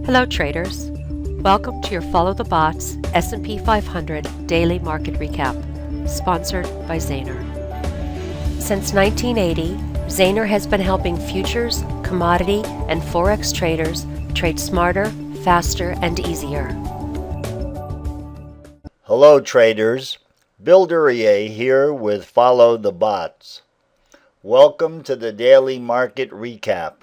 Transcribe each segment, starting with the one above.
Hello traders, welcome to your Follow the Bots S&P 500 Daily Market Recap, sponsored by Zaner. Since 1980, Zaner has been helping futures, commodity, and forex traders trade smarter, faster, and easier. Hello traders, Bill Duryea here with Follow the Bots. Welcome to the Daily Market Recap,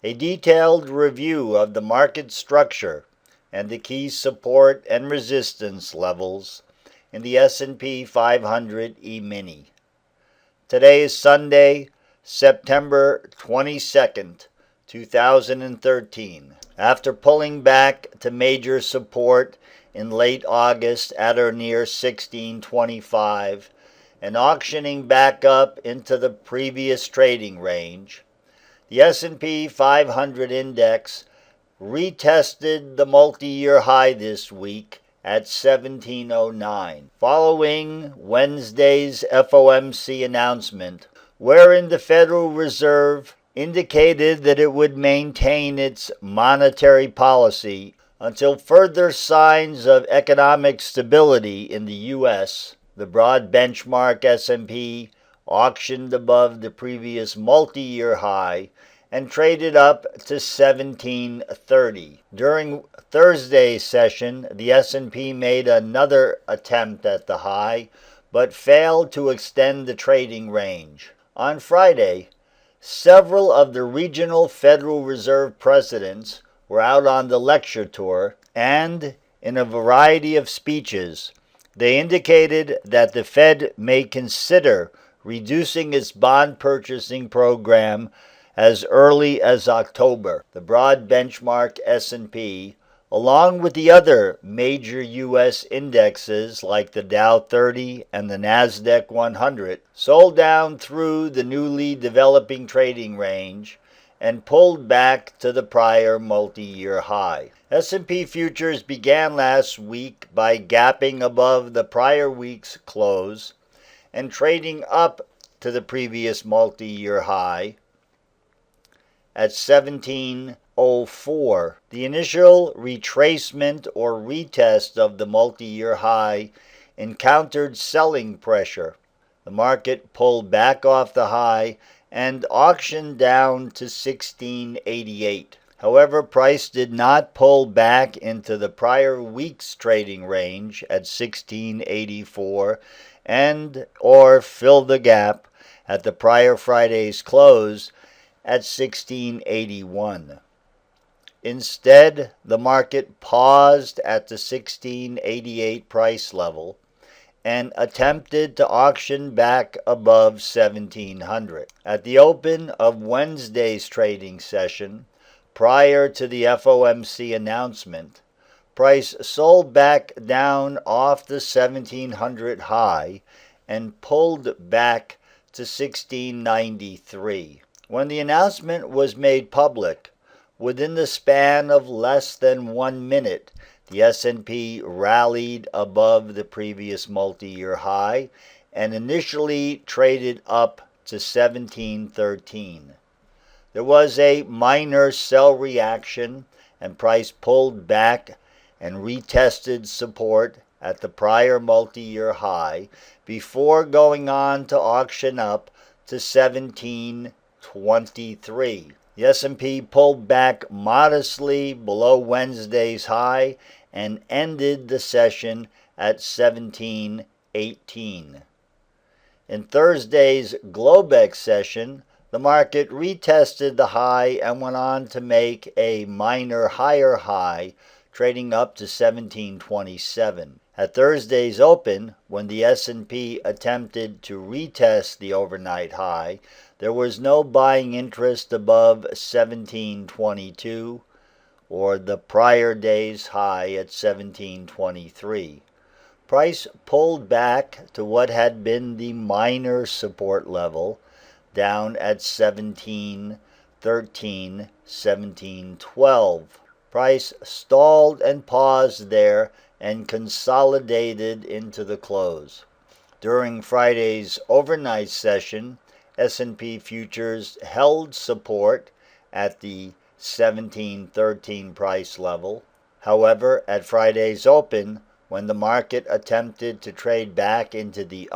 a detailed review of the market structure and the key support and resistance levels in the S&P 500 E-mini. Today is Sunday, September 22nd, 2013. After pulling back to major support in late August at or near 1625 and auctioning back up into the previous trading range, the S&P 500 index retested the multi-year high this week at 1709, following Wednesday's FOMC announcement, wherein the Federal Reserve indicated that it would maintain its monetary policy until further signs of economic stability in the U.S. The broad benchmark S&P auctioned above the previous multi-year high and traded up to 1730. During Thursday's session, the S&P made another attempt at the high, but failed to extend the trading range. On Friday, several of the regional Federal Reserve presidents were out on the lecture tour, and in a variety of speeches, they indicated that the Fed may consider reducing its bond purchasing program as early as October. The broad benchmark S&P, along with the other major U.S. indexes like the Dow 30 and the Nasdaq 100, sold down through the newly developing trading range and pulled back to the prior multi-year high. S&P futures began last week by gapping above the prior week's close and trading up to the previous multi-year high at 1704. The initial retracement or retest of the multi-year high encountered selling pressure. The market pulled back off the high and auctioned down to 1688. However, price did not pull back into the prior week's trading range at 1684 and or fill the gap at the prior Friday's close at 1681. Instead, the market paused at the 1688 price level and attempted to auction back above 1700. At the open of Wednesday's trading session, prior to the FOMC announcement, price sold back down off the 1700 high and pulled back to 1693. When the announcement was made public, within the span of less than 1 minute, the S&P rallied above the previous multi-year high and initially traded up to 1713. There was a minor sell reaction and price pulled back and retested support at the prior multi-year high before going on to auction up to 1723. The S&P pulled back modestly below Wednesday's high and ended the session at 1718. In Thursday's Globex session, the market retested the high and went on to make a minor higher high, trading up to 1727. At Thursday's open, when the S&P attempted to retest the overnight high, there was no buying interest above 1722 or the prior day's high at 1723. Price pulled back to what had been the minor support level, down at 1713, 1712. Price stalled and paused there and consolidated into the close. During Friday's overnight session, S&P futures held support at the 1713 price level. However, at Friday's open, when the market attempted to trade back into the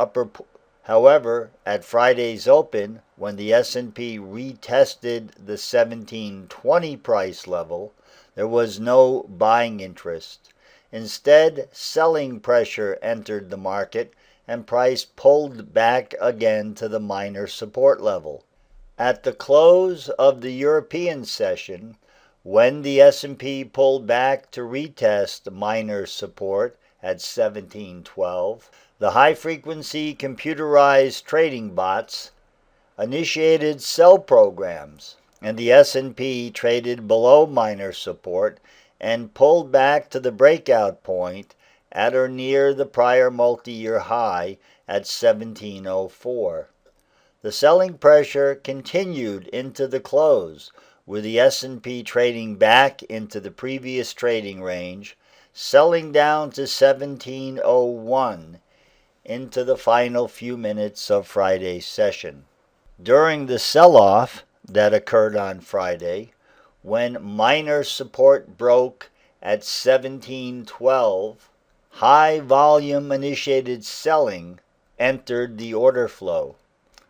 However, at Friday's open, when the S&P retested the 1720 price level, there was no buying interest. Instead, selling pressure entered the market and price pulled back again to the minor support level. At the close of the European session, when the S&P pulled back to retest minor support at 1712, the high-frequency computerized trading bots initiated sell programs, and the S&P traded below minor support and pulled back to the breakout point at or near the prior multi-year high at 1704. The selling pressure continued into the close, with the S&P trading back into the previous trading range, selling down to 1701 into the final few minutes of Friday's session. During the sell-off that occurred on Friday, when minor support broke at 1712, high volume initiated selling entered the order flow.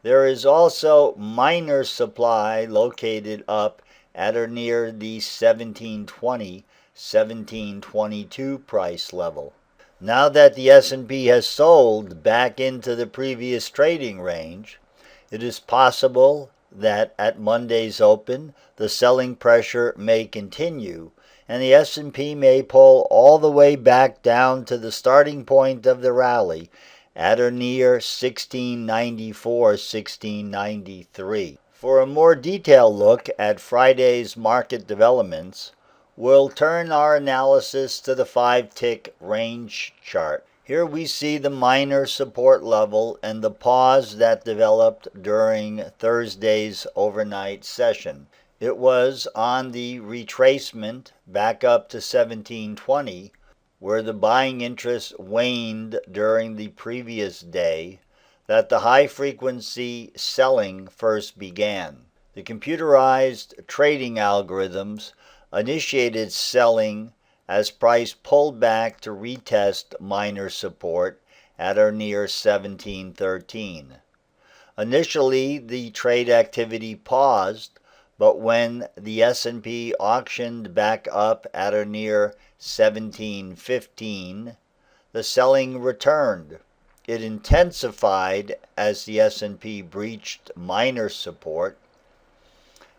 There is also minor supply located up at or near the 1720, 1722 price level. Now that the S&P has sold back into the previous trading range, it is possible that at Monday's open, the selling pressure may continue, and the S&P may pull all the way back down to the starting point of the rally at or near 1694, 1693. For a more detailed look at Friday's market developments, we'll turn our analysis to the 5-tick range chart. Here we see the minor support level and the pause that developed during Thursday's overnight session. It was on the retracement back up to 1720, where the buying interest waned during the previous day, that the high-frequency selling first began. The computerized trading algorithms initiated selling as price pulled back to retest minor support at or near 1713. Initially, the trade activity paused, but when the S&P auctioned back up at or near 1715, the selling returned. It intensified as the S&P breached minor support.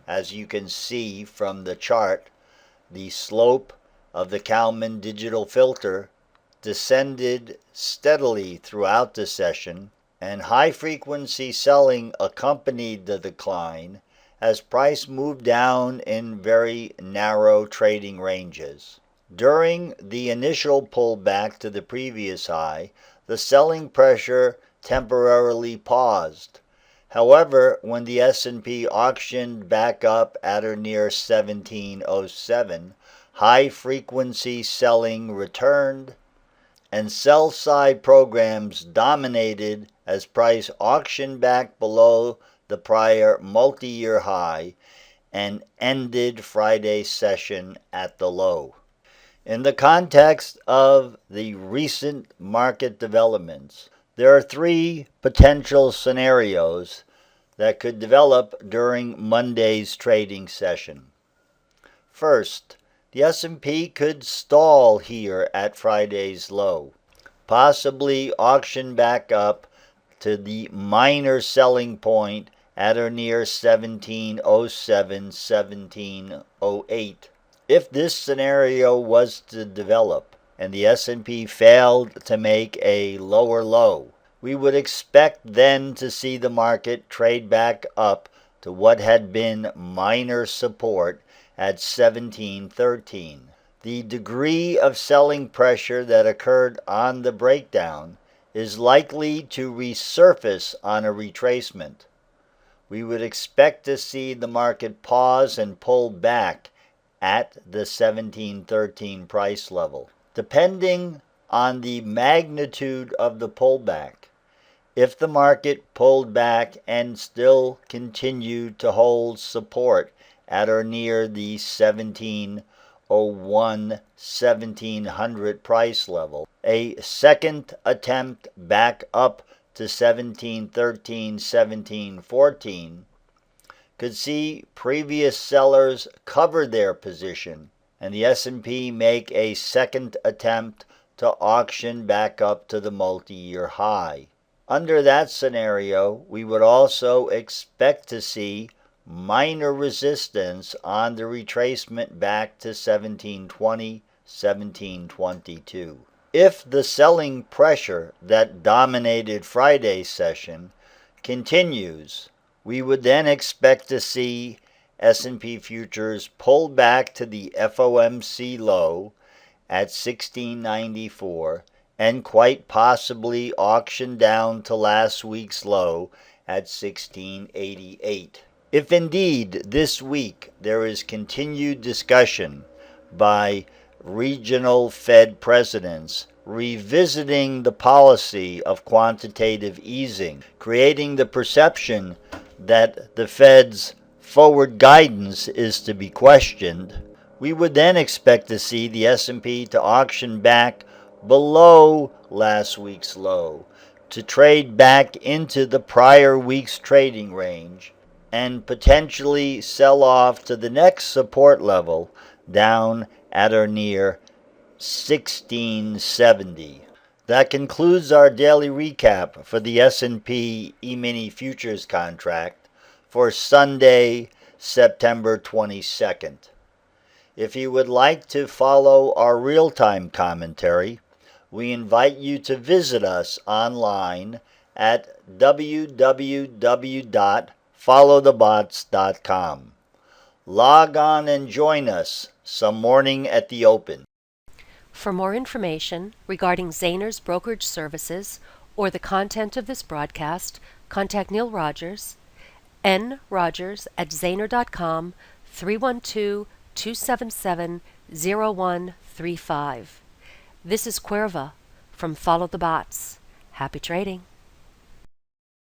As you can see from the chart, the slope of the Kalman digital filter descended steadily throughout the session, and high-frequency selling accompanied the decline as price moved down in very narrow trading ranges. During the initial pullback to the previous high, the selling pressure temporarily paused. However, when the S&P auctioned back up at or near 1707, high-frequency selling returned, and sell-side programs dominated as price auctioned back below the prior multi-year high and ended Friday's session at the low. In the context of the recent market developments, there are 3 potential scenarios that could develop during Monday's trading session. First, the S&P could stall here at Friday's low, possibly auction back up to the minor selling point at or near 1707, 1708. If this scenario was to develop and the S&P failed to make a lower low, we would expect then to see the market trade back up to what had been minor support at 1713. The degree of selling pressure that occurred on the breakdown is likely to resurface on a retracement. We would expect to see the market pause and pull back at the 1713 price level. Depending on the magnitude of the pullback, if the market pulled back and still continued to hold support at or near the 1701, 1700 price level. A second attempt back up to 1713, 1714 could see previous sellers cover their position and the S&P make a second attempt to auction back up to the multi-year high. Under that scenario, we would also expect to see minor resistance on the retracement back to 1720, 1722. If the selling pressure that dominated Friday's session continues, we would then expect to see S&P futures pull back to the FOMC low at 1694 and quite possibly auction down to last week's low at 1688. If indeed this week there is continued discussion by regional Fed presidents revisiting the policy of quantitative easing, creating the perception that the Fed's forward guidance is to be questioned, we would then expect to see the S&P to auction back below last week's low, to trade back into the prior week's trading range, and potentially sell off to the next support level down at or near 1670. That concludes our daily recap for the S&P E-mini futures contract for Sunday, September 22nd. If you would like to follow our real-time commentary, we invite you to visit us online at www.followthebots.com. Log on and join us some morning at the open. For more information regarding Zayner's brokerage services or the content of this broadcast, contact Neil Rogers, nrogers@zayner.com, 312-277-0135. This is Cuerva from Follow the Bots. Happy trading.